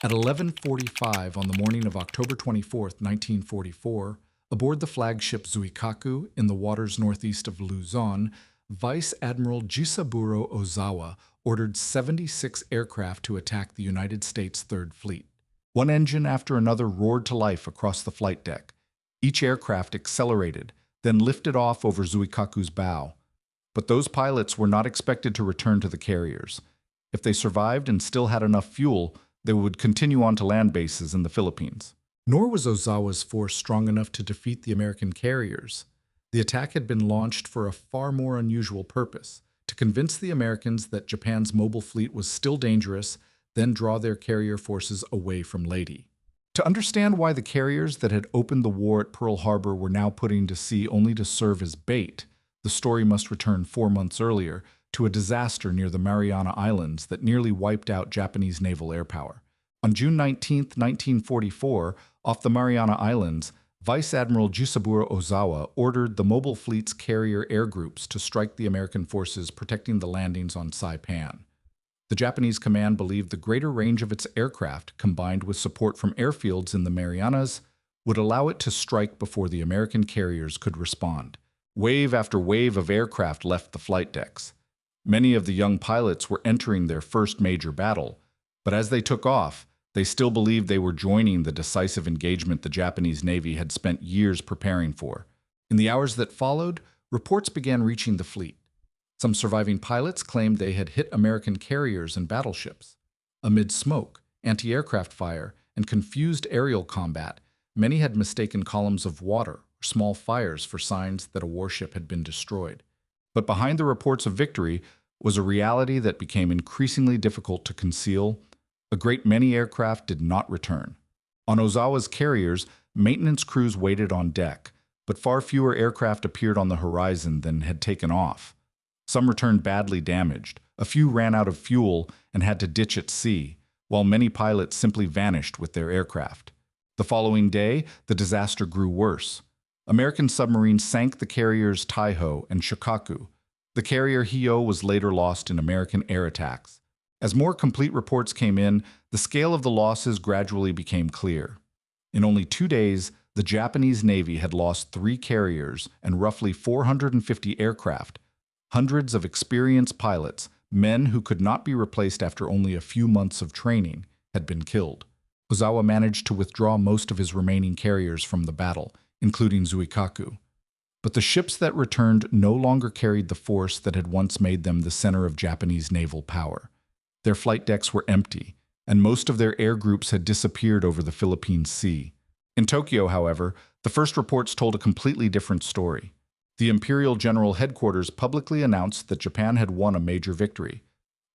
At 11:45 on the morning of October 24th, 1944, aboard the flagship Zuikaku in the waters northeast of Luzon, Vice Admiral Jisaburō Ozawa ordered 76 aircraft to attack the United States Third Fleet. One engine after another roared to life across the flight deck. Each aircraft accelerated, then lifted off over Zuikaku's bow. But those pilots were not expected to return to the carriers. If they survived and still had enough fuel, they would continue on to land bases in the Philippines. Nor was Ozawa's force strong enough to defeat the American carriers. The attack had been launched for a far more unusual purpose: to convince the Americans that Japan's mobile fleet was still dangerous, then draw their carrier forces away from Leyte. To understand why the carriers that had opened the war at Pearl Harbor were now putting to sea only to serve as bait, the story must return 4 months earlier to a disaster near the Mariana Islands that nearly wiped out Japanese naval air power. On June 19, 1944, off the Mariana Islands, Vice Admiral Jisaburō Ozawa ordered the mobile fleet's carrier air groups to strike the American forces protecting the landings on Saipan. The Japanese command believed the greater range of its aircraft, combined with support from airfields in the Marianas, would allow it to strike before the American carriers could respond. Wave after wave of aircraft left the flight decks. Many of the young pilots were entering their first major battle, but as they took off, they still believed they were joining the decisive engagement the Japanese Navy had spent years preparing for. In the hours that followed, reports began reaching the fleet. Some surviving pilots claimed they had hit American carriers and battleships. Amid smoke, anti-aircraft fire, and confused aerial combat, many had mistaken columns of water or small fires for signs that a warship had been destroyed. But behind the reports of victory was a reality that became increasingly difficult to conceal. A great many aircraft did not return. On Ozawa's carriers, maintenance crews waited on deck, but far fewer aircraft appeared on the horizon than had taken off. Some returned badly damaged, a few ran out of fuel and had to ditch at sea, while many pilots simply vanished with their aircraft. The following day, the disaster grew worse. American submarines sank the carriers Taiho and Shikaku. The carrier Hyo was later lost in American air attacks. As more complete reports came in, the scale of the losses gradually became clear. In only 2 days, the Japanese Navy had lost 3 carriers and roughly 450 aircraft. Hundreds of experienced pilots, men who could not be replaced after only a few months of training, had been killed. Ozawa managed to withdraw most of his remaining carriers from the battle, including Zuikaku. But the ships that returned no longer carried the force that had once made them the center of Japanese naval power. Their flight decks were empty, and most of their air groups had disappeared over the Philippine Sea. In Tokyo, however, the first reports told a completely different story. The Imperial General Headquarters publicly announced that Japan had won a major victory.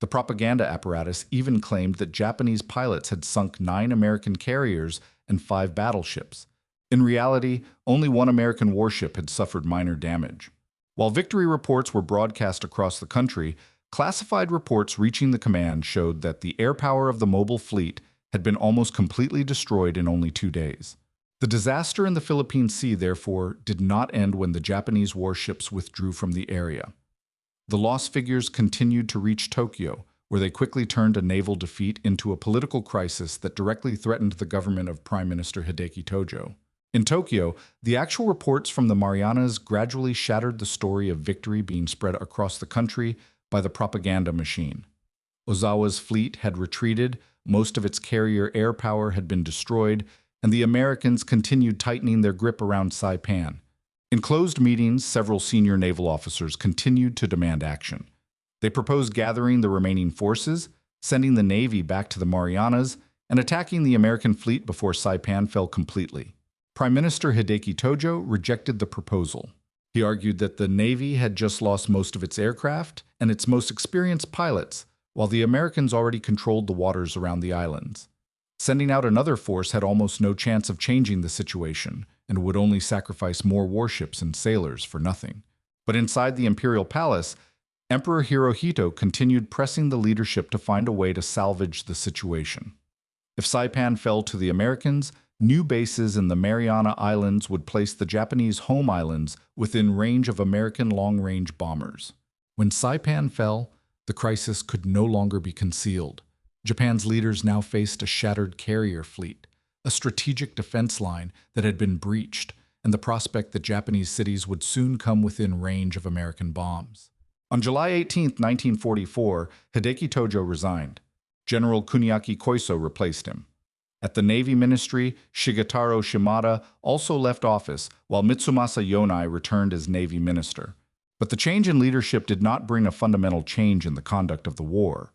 The propaganda apparatus even claimed that Japanese pilots had sunk 9 American carriers and 5 battleships. In reality, only 1 American warship had suffered minor damage. While victory reports were broadcast across the country, classified reports reaching the command showed that the air power of the mobile fleet had been almost completely destroyed in only 2 days. The disaster in the Philippine Sea, therefore, did not end when the Japanese warships withdrew from the area. The loss figures continued to reach Tokyo, where they quickly turned a naval defeat into a political crisis that directly threatened the government of Prime Minister Hideki Tojo. In Tokyo, the actual reports from the Marianas gradually shattered the story of victory being spread across the country by the propaganda machine. Ozawa's fleet had retreated, most of its carrier air power had been destroyed, and the Americans continued tightening their grip around Saipan. In closed meetings, several senior naval officers continued to demand action. They proposed gathering the remaining forces, sending the Navy back to the Marianas, and attacking the American fleet before Saipan fell completely. Prime Minister Hideki Tojo rejected the proposal. He argued that the Navy had just lost most of its aircraft and its most experienced pilots, while the Americans already controlled the waters around the islands. Sending out another force had almost no chance of changing the situation and would only sacrifice more warships and sailors for nothing. But inside the Imperial Palace, Emperor Hirohito continued pressing the leadership to find a way to salvage the situation. If Saipan fell to the Americans, new bases in the Mariana Islands would place the Japanese home islands within range of American long-range bombers. When Saipan fell, the crisis could no longer be concealed. Japan's leaders now faced a shattered carrier fleet, a strategic defense line that had been breached, and the prospect that Japanese cities would soon come within range of American bombs. On July 18, 1944, Hideki Tojo resigned. General Kuniaki Koiso replaced him. At the Navy Ministry, Shigetaro Shimada also left office, while Mitsumasa Yonai returned as Navy Minister. But the change in leadership did not bring a fundamental change in the conduct of the war.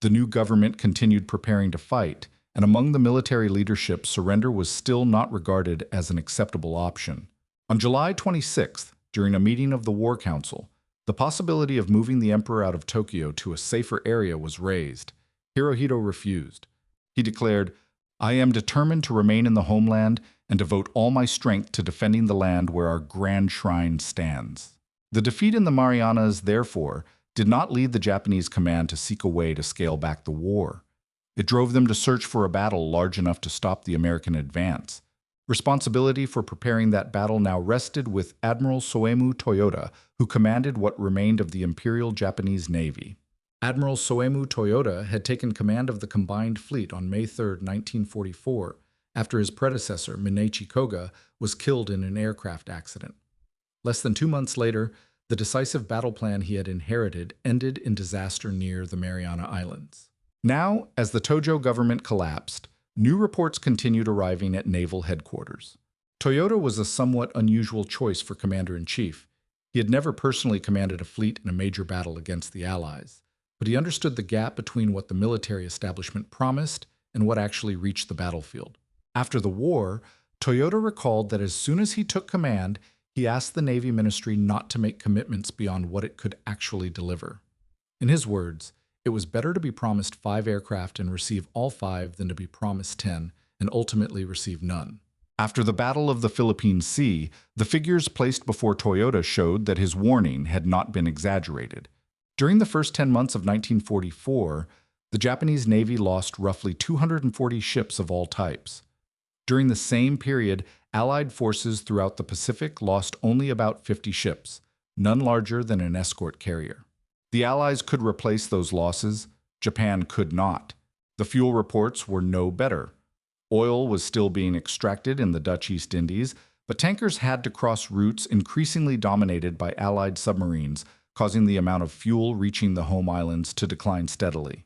The new government continued preparing to fight, and among the military leadership, surrender was still not regarded as an acceptable option. On July 26th, during a meeting of the War Council, the possibility of moving the emperor out of Tokyo to a safer area was raised. Hirohito refused. He declared, "I am determined to remain in the homeland and devote all my strength to defending the land where our grand shrine stands." The defeat in the Marianas, therefore, did not lead the Japanese command to seek a way to scale back the war. It drove them to search for a battle large enough to stop the American advance. Responsibility for preparing that battle now rested with Admiral Soemu Toyoda, who commanded what remained of the Imperial Japanese Navy. Admiral Soemu Toyoda had taken command of the combined fleet on May 3, 1944, after his predecessor, Mineichi Koga, was killed in an aircraft accident. Less than 2 months later, the decisive battle plan he had inherited ended in disaster near the Mariana Islands. Now, as the Tojo government collapsed, new reports continued arriving at naval headquarters. Toyoda was a somewhat unusual choice for commander-in-chief. He had never personally commanded a fleet in a major battle against the Allies, but he understood the gap between what the military establishment promised and what actually reached the battlefield. After the war, Toyoda recalled that as soon as he took command, he asked the Navy Ministry not to make commitments beyond what it could actually deliver. In his words, it was better to be promised 5 aircraft and receive all 5 than to be promised 10 and ultimately receive none. After the Battle of the Philippine Sea, the figures placed before Toyoda showed that his warning had not been exaggerated. During the first 10 months of 1944, the Japanese Navy lost roughly 240 ships of all types. During the same period, Allied forces throughout the Pacific lost only about 50 ships, none larger than an escort carrier. The Allies could replace those losses. Japan could not. The fuel reports were no better. Oil was still being extracted in the Dutch East Indies, but tankers had to cross routes increasingly dominated by Allied submarines, causing the amount of fuel reaching the home islands to decline steadily.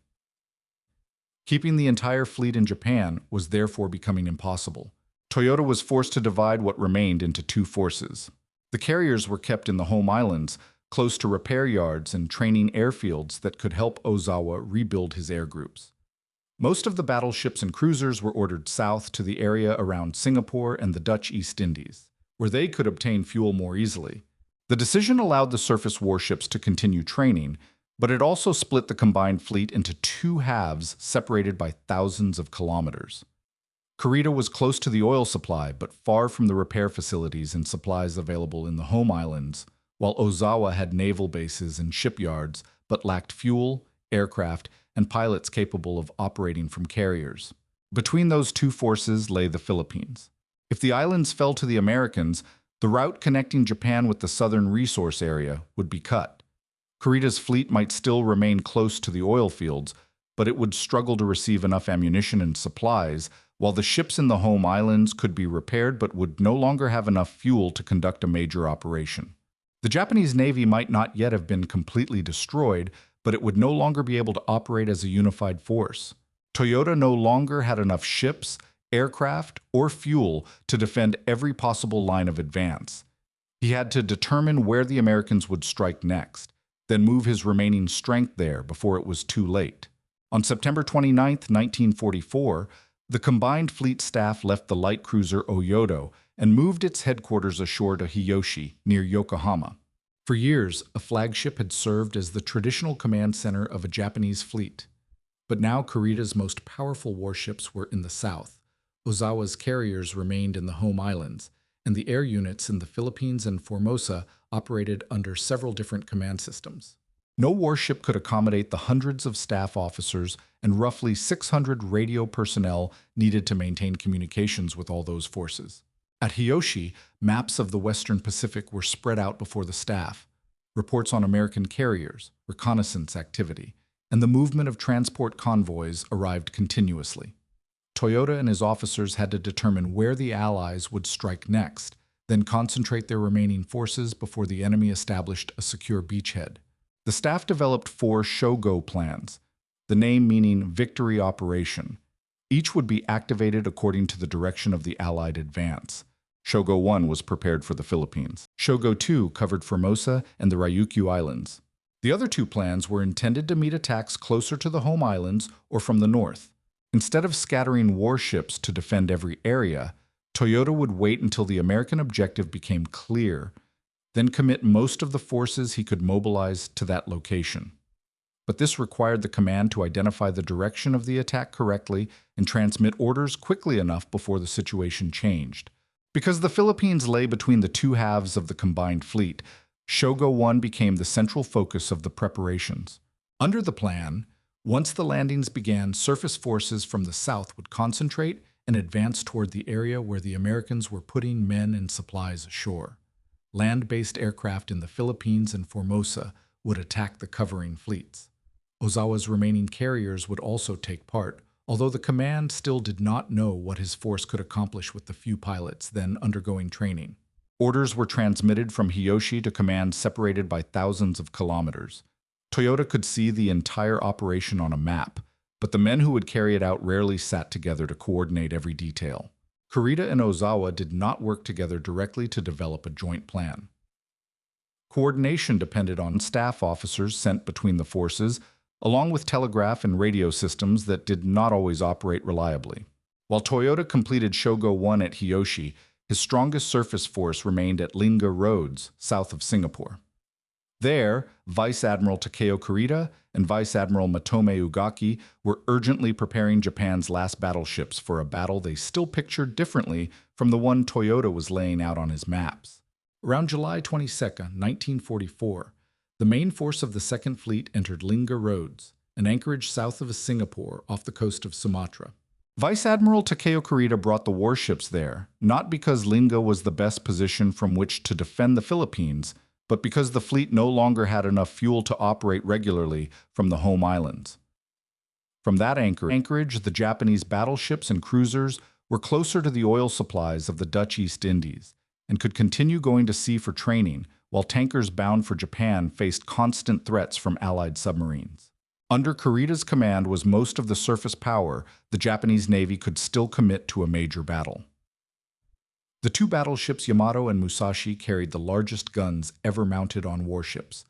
Keeping the entire fleet in Japan was therefore becoming impossible. Toyoda was forced to divide what remained into 2 forces. The carriers were kept in the home islands, close to repair yards and training airfields that could help Ozawa rebuild his air groups. Most of the battleships and cruisers were ordered south to the area around Singapore and the Dutch East Indies, where they could obtain fuel more easily. The decision allowed the surface warships to continue training, but it also split the combined fleet into 2 halves separated by thousands of kilometers. Kurita was close to the oil supply, but far from the repair facilities and supplies available in the home islands, while Ozawa had naval bases and shipyards, but lacked fuel, aircraft, and pilots capable of operating from carriers. Between those 2 forces lay the Philippines. If the islands fell to the Americans, the route connecting Japan with the southern resource area would be cut. Kurita's fleet might still remain close to the oil fields, but it would struggle to receive enough ammunition and supplies, while the ships in the home islands could be repaired but would no longer have enough fuel to conduct a major operation. The Japanese Navy might not yet have been completely destroyed, but it would no longer be able to operate as a unified force. Toyoda no longer had enough ships, aircraft, or fuel to defend every possible line of advance. He had to determine where the Americans would strike next, then move his remaining strength there before it was too late. On September 29, 1944, the combined fleet staff left the light cruiser Oyodo and moved its headquarters ashore to Hiyoshi, near Yokohama. For years, a flagship had served as the traditional command center of a Japanese fleet. But now Kurita's most powerful warships were in the south. Ozawa's carriers remained in the home islands, and the air units in the Philippines and Formosa operated under several different command systems. No warship could accommodate the hundreds of staff officers and roughly 600 radio personnel needed to maintain communications with all those forces. At Hiyoshi, maps of the Western Pacific were spread out before the staff. Reports on American carriers, reconnaissance activity, and the movement of transport convoys arrived continuously. Toyoda and his officers had to determine where the Allies would strike next, then concentrate their remaining forces before the enemy established a secure beachhead. The staff developed 4 Shogo plans, the name meaning Victory Operation. Each would be activated according to the direction of the Allied advance. Shogo 1 was prepared for the Philippines. Shogo 2 covered Formosa and the Ryukyu Islands. The other 2 plans were intended to meet attacks closer to the home islands or from the north. Instead of scattering warships to defend every area, Toyoda would wait until the American objective became clear, then commit most of the forces he could mobilize to that location. But this required the command to identify the direction of the attack correctly and transmit orders quickly enough before the situation changed. Because the Philippines lay between the 2 halves of the combined fleet, Shogo 1 became the central focus of the preparations. Under the plan, once the landings began, surface forces from the south would concentrate and advance toward the area where the Americans were putting men and supplies ashore. Land-based aircraft in the Philippines and Formosa would attack the covering fleets. Ozawa's remaining carriers would also take part, although the command still did not know what his force could accomplish with the few pilots then undergoing training. Orders were transmitted from Hiyoshi to command separated by thousands of kilometers. Toyoda could see the entire operation on a map, but the men who would carry it out rarely sat together to coordinate every detail. Kurita and Ozawa did not work together directly to develop a joint plan. Coordination depended on staff officers sent between the forces, along with telegraph and radio systems that did not always operate reliably. While Toyoda completed Shogo 1 at Hiyoshi, his strongest surface force remained at Linga Roads, south of Singapore. There, Vice Admiral Takeo Kurita and Vice Admiral Matome Ugaki were urgently preparing Japan's last battleships for a battle they still pictured differently from the one Toyoda was laying out on his maps. Around July 22, 1944, the main force of the Second Fleet entered Linga Roads, an anchorage south of Singapore off the coast of Sumatra. Vice Admiral Takeo Kurita brought the warships there, not because Linga was the best position from which to defend the Philippines, but because the fleet no longer had enough fuel to operate regularly from the home islands. From that anchorage, the Japanese battleships and cruisers were closer to the oil supplies of the Dutch East Indies and could continue going to sea for training, while tankers bound for Japan faced constant threats from Allied submarines. Under Kurita's command was most of the surface power the Japanese Navy could still commit to a major battle. The 2 battleships Yamato and Musashi carried the largest guns ever mounted on warships.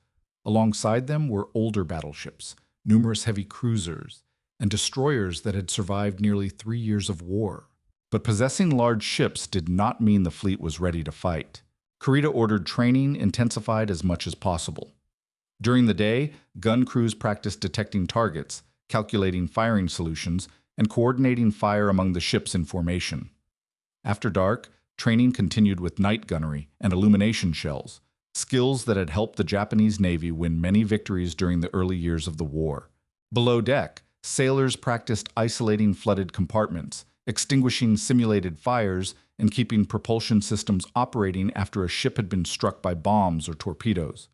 Alongside them were older battleships, numerous heavy cruisers, and destroyers that had survived nearly 3 years of war. But possessing large ships did not mean the fleet was ready to fight. Kurita ordered training intensified as much as possible. During the day, gun crews practiced detecting targets, calculating firing solutions, and coordinating fire among the ships in formation. After dark, training continued with night gunnery and illumination shells, skills that had helped the Japanese Navy win many victories during the early years of the war. Below deck, sailors practiced isolating flooded compartments, extinguishing simulated fires, and keeping propulsion systems operating after a ship had been struck by bombs or torpedoes.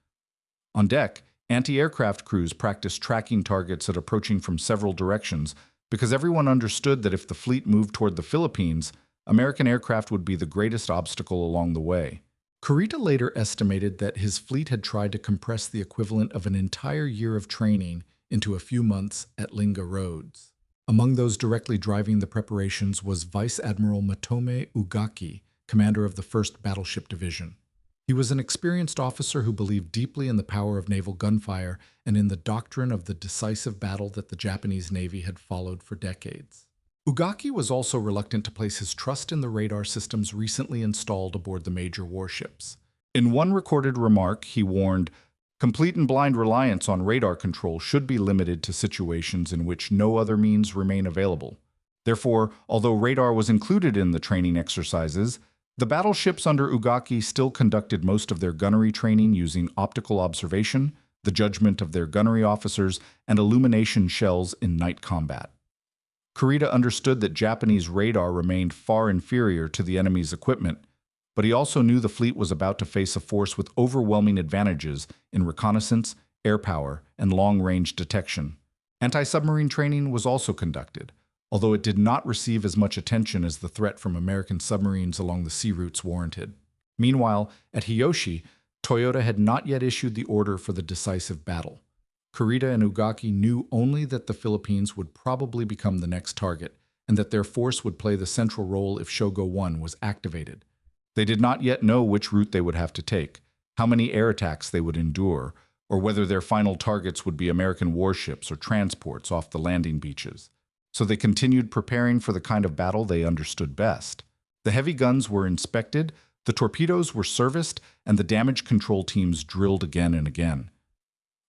On deck, anti-aircraft crews practiced tracking targets at approaching from several directions because everyone understood that if the fleet moved toward the Philippines, American aircraft would be the greatest obstacle along the way. Kurita later estimated that his fleet had tried to compress the equivalent of an entire year of training into a few months at Linga Roads. Among those directly driving the preparations was Vice Admiral Matome Ugaki, commander of the 1st Battleship Division. He was an experienced officer who believed deeply in the power of naval gunfire and in the doctrine of the decisive battle that the Japanese Navy had followed for decades. Ugaki was also reluctant to place his trust in the radar systems recently installed aboard the major warships. In one recorded remark, he warned, "Complete and blind reliance on radar control should be limited to situations in which no other means remain available. Therefore, although radar was included in the training exercises, the battleships under Ugaki still conducted most of their gunnery training using optical observation, the judgment of their gunnery officers, and illumination shells in night combat." Kurita understood that Japanese radar remained far inferior to the enemy's equipment, but he also knew the fleet was about to face a force with overwhelming advantages in reconnaissance, air power, and long-range detection. Anti-submarine training was also conducted, although it did not receive as much attention as the threat from American submarines along the sea routes warranted. Meanwhile, at Hiyoshi, Toyoda had not yet issued the order for the decisive battle. Kurita and Ugaki knew only that the Philippines would probably become the next target, and that their force would play the central role if Shogo 1 was activated. They did not yet know which route they would have to take, how many air attacks they would endure, or whether their final targets would be American warships or transports off the landing beaches. So they continued preparing for the kind of battle they understood best. The heavy guns were inspected, the torpedoes were serviced, and the damage control teams drilled again and again.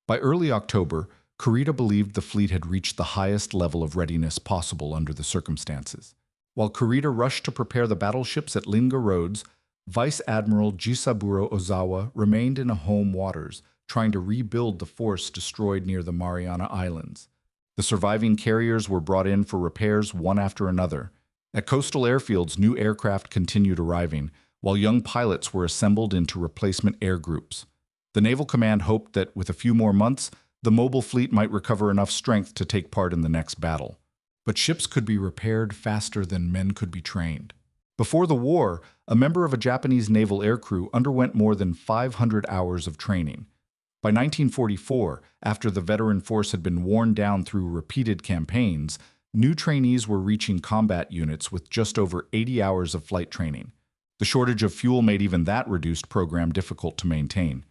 By early October, Kurita believed the fleet had reached the highest level of readiness possible under the circumstances. While Kurita rushed to prepare the battleships at Linga Roads, Vice Admiral Jisaburō Ozawa remained in home waters, trying to rebuild the force destroyed near the Mariana Islands. The surviving carriers were brought in for repairs one after another. At coastal airfields, new aircraft continued arriving, while young pilots were assembled into replacement air groups. The Naval Command hoped that, with a few more months, the mobile fleet might recover enough strength to take part in the next battle. But ships could be repaired faster than men could be trained. Before the war, a member of a Japanese naval aircrew underwent more than 500 hours of training. By 1944, after the veteran force had been worn down through repeated campaigns, new trainees were reaching combat units with just over 80 hours of flight training. The shortage of fuel made even that reduced program difficult to maintain.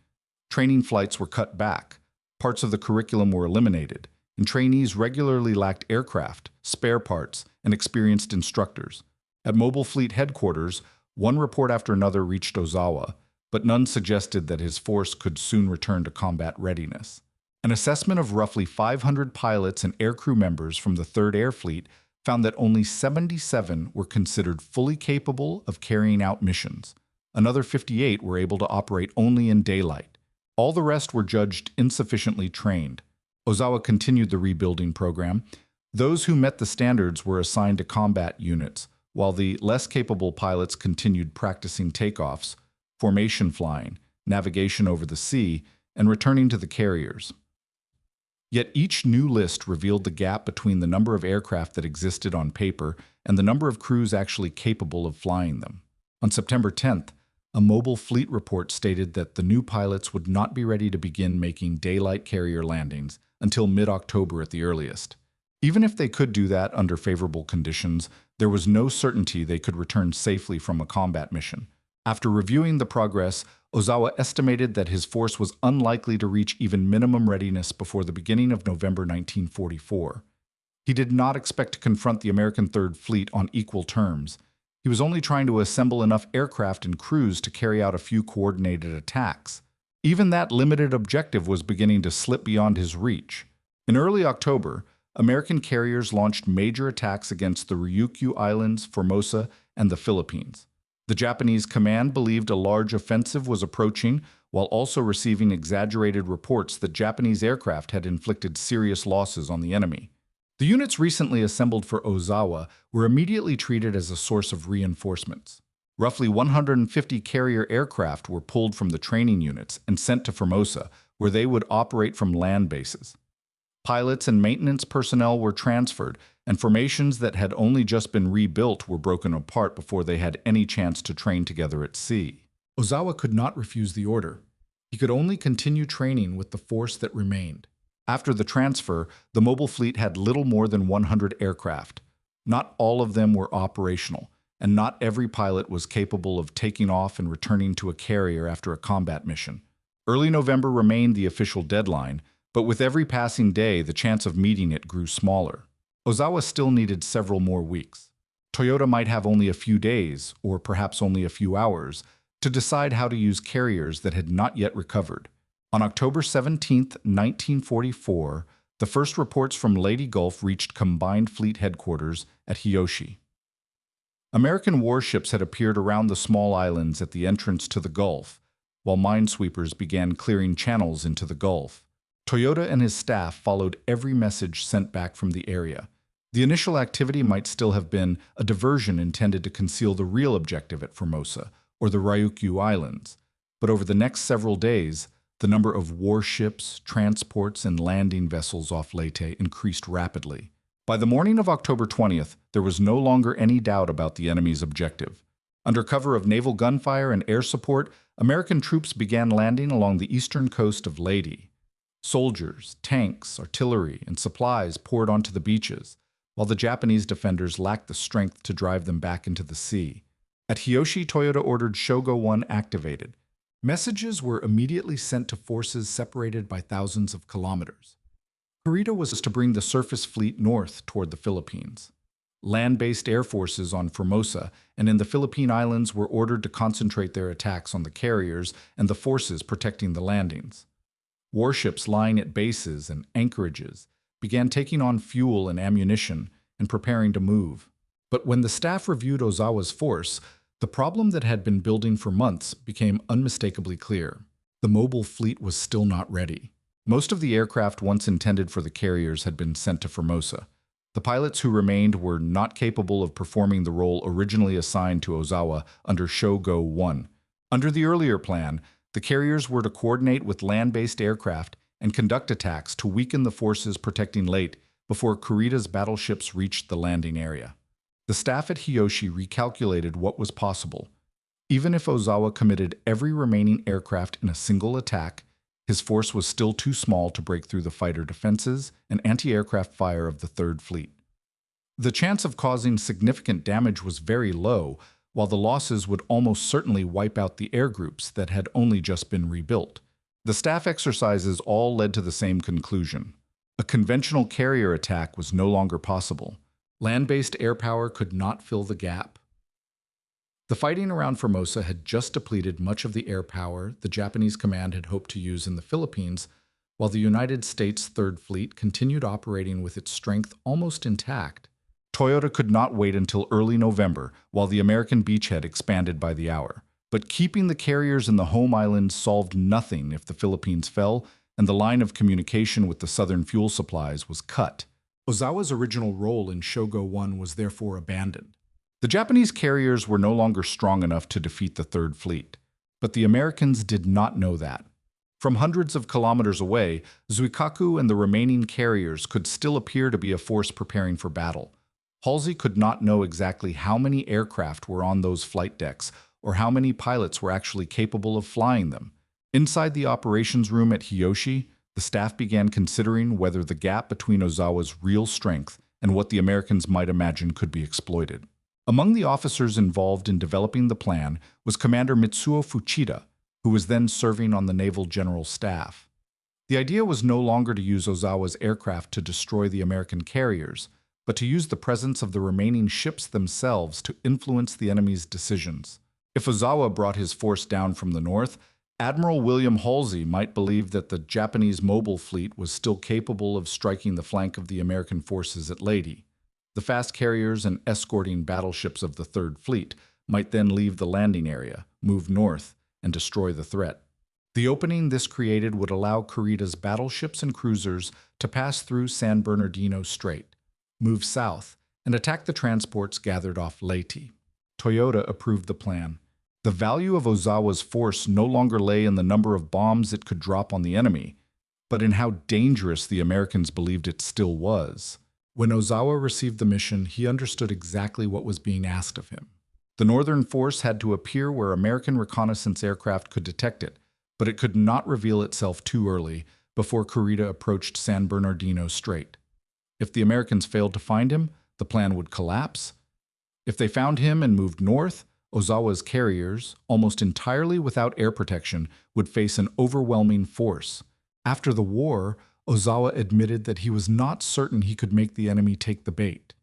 Training flights were cut back, parts of the curriculum were eliminated, and trainees regularly lacked aircraft, spare parts, and experienced instructors. At Mobile Fleet Headquarters, one report after another reached Ozawa, but none suggested that his force could soon return to combat readiness. An assessment of roughly 500 pilots and aircrew members from the 3rd Air Fleet found that only 77 were considered fully capable of carrying out missions. Another 58 were able to operate only in daylight. All the rest were judged insufficiently trained. Ozawa continued the rebuilding program. Those who met the standards were assigned to combat units, while the less capable pilots continued practicing takeoffs, formation flying, navigation over the sea, and returning to the carriers. Yet each new list revealed the gap between the number of aircraft that existed on paper and the number of crews actually capable of flying them. On September 10th, a Mobile Fleet report stated that the new pilots would not be ready to begin making daylight carrier landings until mid-October at the earliest. Even if they could do that under favorable conditions, there was no certainty they could return safely from a combat mission. After reviewing the progress, Ozawa estimated that his force was unlikely to reach even minimum readiness before the beginning of November 1944. He did not expect to confront the American Third Fleet on equal terms. He was only trying to assemble enough aircraft and crews to carry out a few coordinated attacks. Even that limited objective was beginning to slip beyond his reach. In early October, American carriers launched major attacks against the Ryukyu Islands, Formosa, and the Philippines. The Japanese command believed a large offensive was approaching, while also receiving exaggerated reports that Japanese aircraft had inflicted serious losses on the enemy. The units recently assembled for Ozawa were immediately treated as a source of reinforcements. Roughly 150 carrier aircraft were pulled from the training units and sent to Formosa, where they would operate from land bases. Pilots and maintenance personnel were transferred, and formations that had only just been rebuilt were broken apart before they had any chance to train together at sea. Ozawa could not refuse the order. He could only continue training with the force that remained. After the transfer, the mobile fleet had little more than 100 aircraft. Not all of them were operational, and not every pilot was capable of taking off and returning to a carrier after a combat mission. Early November remained the official deadline, but with every passing day, the chance of meeting it grew smaller. Ozawa still needed several more weeks. Toyoda might have only a few days, or perhaps only a few hours, to decide how to use carriers that had not yet recovered. On October 17, 1944, the first reports from Leyte Gulf reached Combined Fleet Headquarters at Hiyoshi. American warships had appeared around the small islands at the entrance to the Gulf, while minesweepers began clearing channels into the Gulf. Toyoda and his staff followed every message sent back from the area. The initial activity might still have been a diversion intended to conceal the real objective at Formosa, or the Ryukyu Islands. But over the next several days, The number of warships, transports, and landing vessels off Leyte increased rapidly. By the morning of October 20th, there was no longer any doubt about the enemy's objective. Under cover of naval gunfire and air support, American troops began landing along the eastern coast of Leyte. Soldiers, tanks, artillery, and supplies poured onto the beaches, while the Japanese defenders lacked the strength to drive them back into the sea. At Hiyoshi, Toyoda ordered Shogo 1 activated. Messages were immediately sent to forces separated by thousands of kilometers. Kurita was to bring the surface fleet north toward the Philippines. Land-based air forces on Formosa and in the Philippine Islands were ordered to concentrate their attacks on the carriers and the forces protecting the landings. Warships lying at bases and anchorages began taking on fuel and ammunition and preparing to move. But when the staff reviewed Ozawa's force, the problem that had been building for months became unmistakably clear. The mobile fleet was still not ready. Most of the aircraft once intended for the carriers had been sent to Formosa. The pilots who remained were not capable of performing the role originally assigned to Ozawa under Shogo 1. Under the earlier plan, the carriers were to coordinate with land-based aircraft and conduct attacks to weaken the forces protecting Leyte before Kurita's battleships reached the landing area. The staff at Hiyoshi recalculated what was possible. Even if Ozawa committed every remaining aircraft in a single attack, his force was still too small to break through the fighter defenses and anti-aircraft fire of the Third Fleet. The chance of causing significant damage was very low, while the losses would almost certainly wipe out the air groups that had only just been rebuilt. The staff exercises all led to the same conclusion. A conventional carrier attack was no longer possible. Land-based air power could not fill the gap. The fighting around Formosa had just depleted much of the air power the Japanese command had hoped to use in the Philippines, while the United States Third Fleet continued operating with its strength almost intact. Toyoda could not wait until early November, while the American beachhead expanded by the hour. But keeping the carriers in the home islands solved nothing if the Philippines fell, and the line of communication with the southern fuel supplies was cut. Ozawa's original role in Shogo 1 was therefore abandoned. The Japanese carriers were no longer strong enough to defeat the Third Fleet, but the Americans did not know that. From hundreds of kilometers away, Zuikaku and the remaining carriers could still appear to be a force preparing for battle. Halsey could not know exactly how many aircraft were on those flight decks or how many pilots were actually capable of flying them. Inside the operations room at Hiyoshi, the staff began considering whether the gap between Ozawa's real strength and what the Americans might imagine could be exploited. Among the officers involved in developing the plan was Commander Mitsuo Fuchida, who was then serving on the Naval General Staff. The idea was no longer to use Ozawa's aircraft to destroy the American carriers, but to use the presence of the remaining ships themselves to influence the enemy's decisions. If Ozawa brought his force down from the north, Admiral William Halsey might believe that the Japanese mobile fleet was still capable of striking the flank of the American forces at Leyte. The fast carriers and escorting battleships of the Third Fleet might then leave the landing area, move north, and destroy the threat. The opening this created would allow Kurita's battleships and cruisers to pass through San Bernardino Strait, move south, and attack the transports gathered off Leyte. Toyoda approved the plan. The value of Ozawa's force no longer lay in the number of bombs it could drop on the enemy, but in how dangerous the Americans believed it still was. When Ozawa received the mission, he understood exactly what was being asked of him. The northern force had to appear where American reconnaissance aircraft could detect it, but it could not reveal itself too early before Kurita approached San Bernardino Strait. If the Americans failed to find him, the plan would collapse. If they found him and moved north, Ozawa's carriers, almost entirely without air protection, would face an overwhelming force. After the war, Ozawa admitted that he was not certain he could make the enemy take the bait.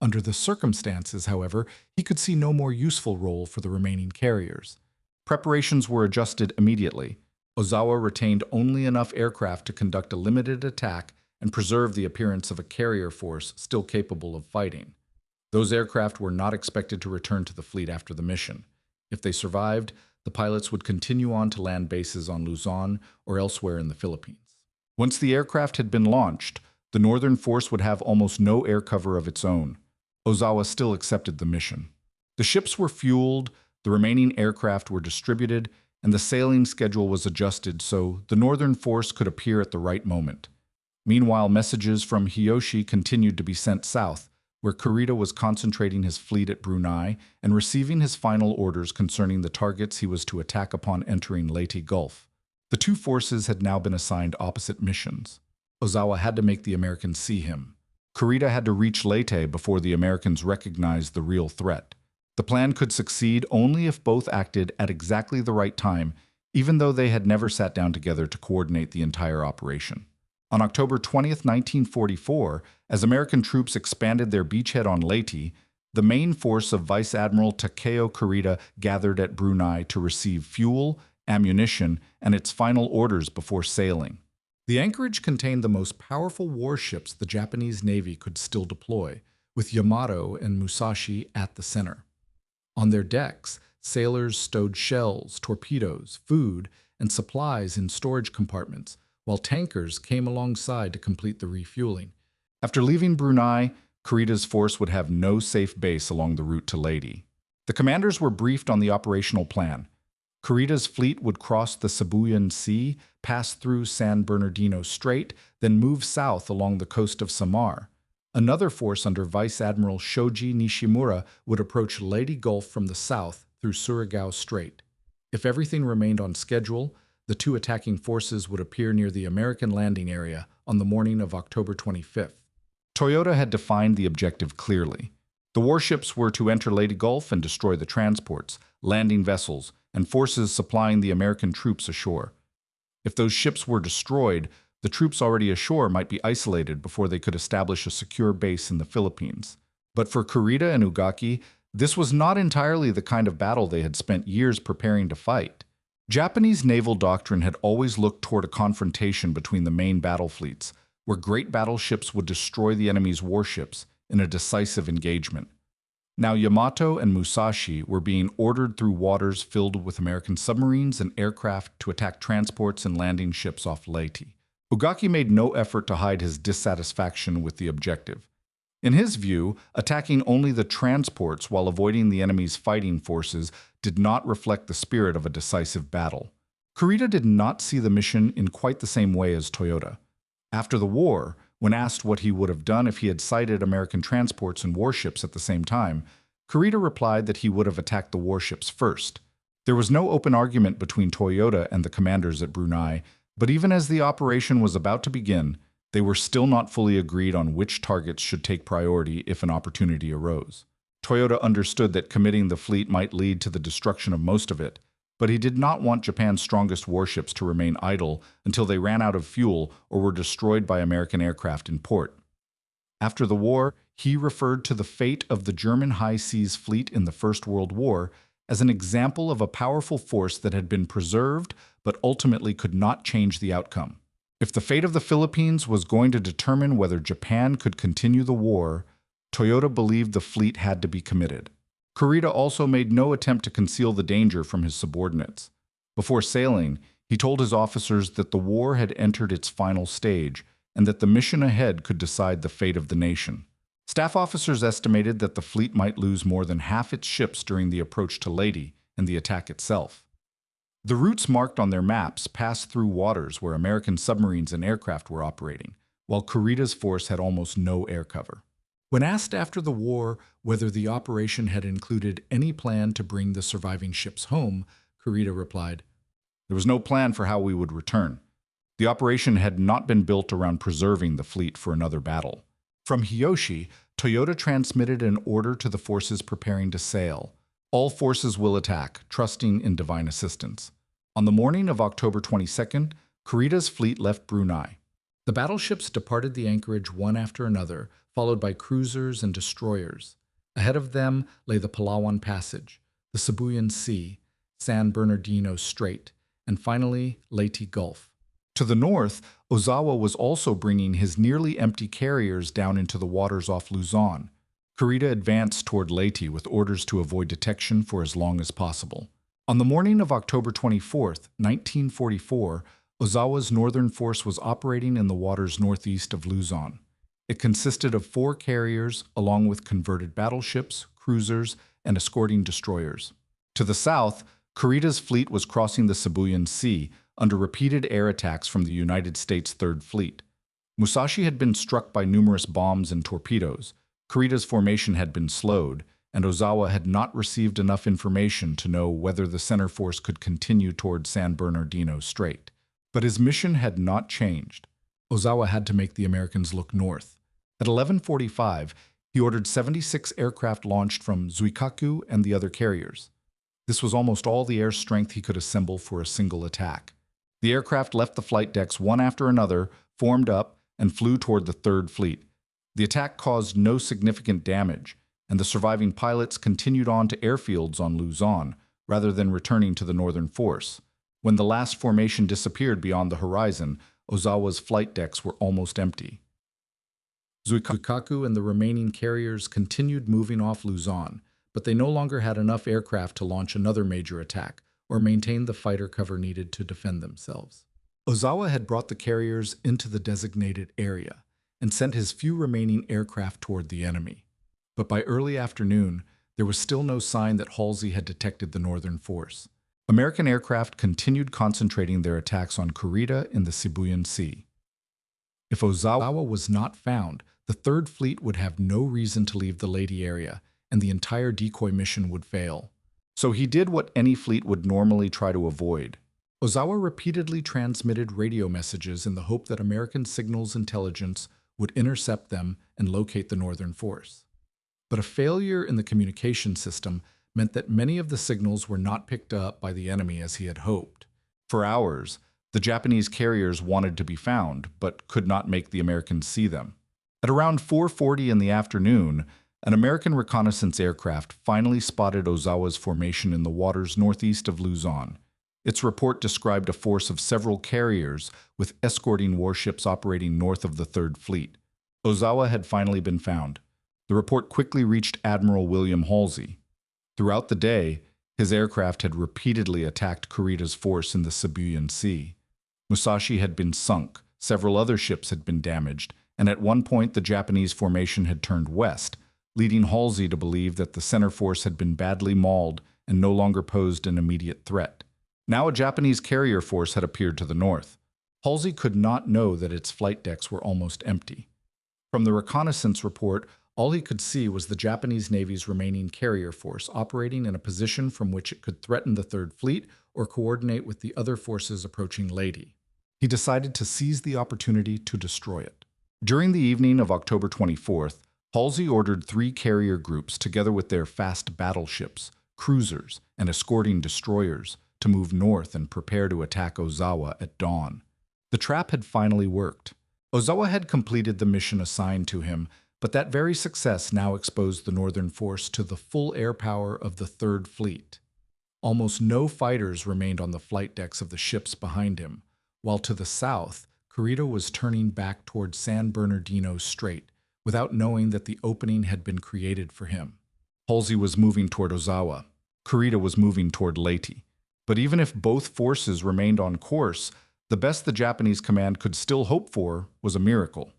Under the circumstances, however, he could see no more useful role for the remaining carriers. Preparations were adjusted immediately. Ozawa retained only enough aircraft to conduct a limited attack and preserve the appearance of a carrier force still capable of fighting. Those aircraft were not expected to return to the fleet after the mission. If they survived, the pilots would continue on to land bases on Luzon or elsewhere in the Philippines. Once the aircraft had been launched, the northern force would have almost no air cover of its own. Ozawa still accepted the mission. The ships were fueled, the remaining aircraft were distributed, and the sailing schedule was adjusted so the northern force could appear at the right moment. Meanwhile, messages from Hiyoshi continued to be sent south, where Kurita was concentrating his fleet at Brunei and receiving his final orders concerning the targets he was to attack upon entering Leyte Gulf. The two forces had now been assigned opposite missions. Ozawa had to make the Americans see him. Kurita had to reach Leyte before the Americans recognized the real threat. The plan could succeed only if both acted at exactly the right time, even though they had never sat down together to coordinate the entire operation. On October 20th, 1944, as American troops expanded their beachhead on Leyte, the main force of Vice Admiral Takeo Kurita gathered at Brunei to receive fuel, ammunition, and its final orders before sailing. The anchorage contained the most powerful warships the Japanese Navy could still deploy, with Yamato and Musashi at the center. On their decks, sailors stowed shells, torpedoes, food, and supplies in storage compartments, while tankers came alongside to complete the refueling. After leaving Brunei, Kurita's force would have no safe base along the route to Leyte. The commanders were briefed on the operational plan. Kurita's fleet would cross the Sibuyan Sea, pass through San Bernardino Strait, then move south along the coast of Samar. Another force under Vice Admiral Shoji Nishimura would approach Leyte Gulf from the south through Surigao Strait. If everything remained on schedule, the two attacking forces would appear near the American landing area on the morning of October 25th. Toyoda had defined the objective clearly. The warships were to enter Leyte Gulf and destroy the transports, landing vessels, and forces supplying the American troops ashore. If those ships were destroyed, the troops already ashore might be isolated before they could establish a secure base in the Philippines. But for Kurita and Ugaki, this was not entirely the kind of battle they had spent years preparing to fight. Japanese naval doctrine had always looked toward a confrontation between the main battle fleets, where great battleships would destroy the enemy's warships in a decisive engagement. Now Yamato and Musashi were being ordered through waters filled with American submarines and aircraft to attack transports and landing ships off Leyte. Ugaki made no effort to hide his dissatisfaction with the objective. In his view, attacking only the transports while avoiding the enemy's fighting forces did not reflect the spirit of a decisive battle. Kurita did not see the mission in quite the same way as Toyoda. After the war, when asked what he would have done if he had sighted American transports and warships at the same time, Kurita replied that he would have attacked the warships first. There was no open argument between Toyoda and the commanders at Brunei, but even as the operation was about to begin, they were still not fully agreed on which targets should take priority if an opportunity arose. Toyoda understood that committing the fleet might lead to the destruction of most of it, but he did not want Japan's strongest warships to remain idle until they ran out of fuel or were destroyed by American aircraft in port. After the war, he referred to the fate of the German high seas fleet in the First World War as an example of a powerful force that had been preserved but ultimately could not change the outcome. If the fate of the Philippines was going to determine whether Japan could continue the war, Toyoda believed the fleet had to be committed. Kurita also made no attempt to conceal the danger from his subordinates. Before sailing, he told his officers that the war had entered its final stage and that the mission ahead could decide the fate of the nation. Staff officers estimated that the fleet might lose more than half its ships during the approach to Leyte and the attack itself. The routes marked on their maps passed through waters where American submarines and aircraft were operating, while Kurita's force had almost no air cover. When asked after the war whether the operation had included any plan to bring the surviving ships home, Kurita replied, "There was no plan for how we would return. The operation had not been built around preserving the fleet for another battle." From Hiyoshi, Toyoda transmitted an order to the forces preparing to sail. All forces will attack, trusting in divine assistance. On the morning of October 22nd, Kurita's fleet left Brunei. The battleships departed the anchorage one after another, followed by cruisers and destroyers. Ahead of them lay the Palawan Passage, the Sibuyan Sea, San Bernardino Strait, and finally Leyte Gulf. To the north, Ozawa was also bringing his nearly empty carriers down into the waters off Luzon. Kurita advanced toward Leyte with orders to avoid detection for as long as possible. On the morning of October 24th, 1944, Ozawa's northern force was operating in the waters northeast of Luzon. It consisted of 4 carriers, along with converted battleships, cruisers, and escorting destroyers. To the south, Kurita's fleet was crossing the Sibuyan Sea under repeated air attacks from the United States Third Fleet. Musashi had been struck by numerous bombs and torpedoes, Kurita's formation had been slowed, and Ozawa had not received enough information to know whether the center force could continue toward San Bernardino Strait. But his mission had not changed. Ozawa had to make the Americans look north. At 11:45, he ordered 76 aircraft launched from Zuikaku and the other carriers. This was almost all the air strength he could assemble for a single attack. The aircraft left the flight decks one after another, formed up, and flew toward the Third Fleet. The attack caused no significant damage, and the surviving pilots continued on to airfields on Luzon, rather than returning to the northern force. When the last formation disappeared beyond the horizon, Ozawa's flight decks were almost empty. Zuikaku and the remaining carriers continued moving off Luzon, but they no longer had enough aircraft to launch another major attack or maintain the fighter cover needed to defend themselves. Ozawa had brought the carriers into the designated area and sent his few remaining aircraft toward the enemy. But by early afternoon, there was still no sign that Halsey had detected the northern force. American aircraft continued concentrating their attacks on Kurita in the Sibuyan Sea. If Ozawa was not found, the Third Fleet would have no reason to leave the Leyte area, and the entire decoy mission would fail. So he did what any fleet would normally try to avoid. Ozawa repeatedly transmitted radio messages in the hope that American signals intelligence would intercept them and locate the northern force. But a failure in the communication system meant that many of the signals were not picked up by the enemy as he had hoped. For hours, the Japanese carriers wanted to be found, but could not make the Americans see them. At around 4:40 in the afternoon, an American reconnaissance aircraft finally spotted Ozawa's formation in the waters northeast of Luzon. Its report described a force of several carriers with escorting warships operating north of the Third Fleet. Ozawa had finally been found. The report quickly reached Admiral William Halsey. Throughout the day, his aircraft had repeatedly attacked Kurita's force in the Sibuyan Sea. Musashi had been sunk, several other ships had been damaged, and at one point the Japanese formation had turned west, leading Halsey to believe that the center force had been badly mauled and no longer posed an immediate threat. Now a Japanese carrier force had appeared to the north. Halsey could not know that its flight decks were almost empty. From the reconnaissance report, all he could see was the Japanese Navy's remaining carrier force operating in a position from which it could threaten the Third Fleet or coordinate with the other forces approaching Leyte. He decided to seize the opportunity to destroy it. During the evening of October 24th, Halsey ordered 3 carrier groups together with their fast battleships, cruisers, and escorting destroyers to move north and prepare to attack Ozawa at dawn. The trap had finally worked. Ozawa had completed the mission assigned to him, but that very success now exposed the northern force to the full air power of the Third Fleet. Almost no fighters remained on the flight decks of the ships behind him, while to the south, Kurita was turning back toward San Bernardino Strait, without knowing that the opening had been created for him. Halsey was moving toward Ozawa. Kurita was moving toward Leyte. But even if both forces remained on course, the best the Japanese command could still hope for was a miracle.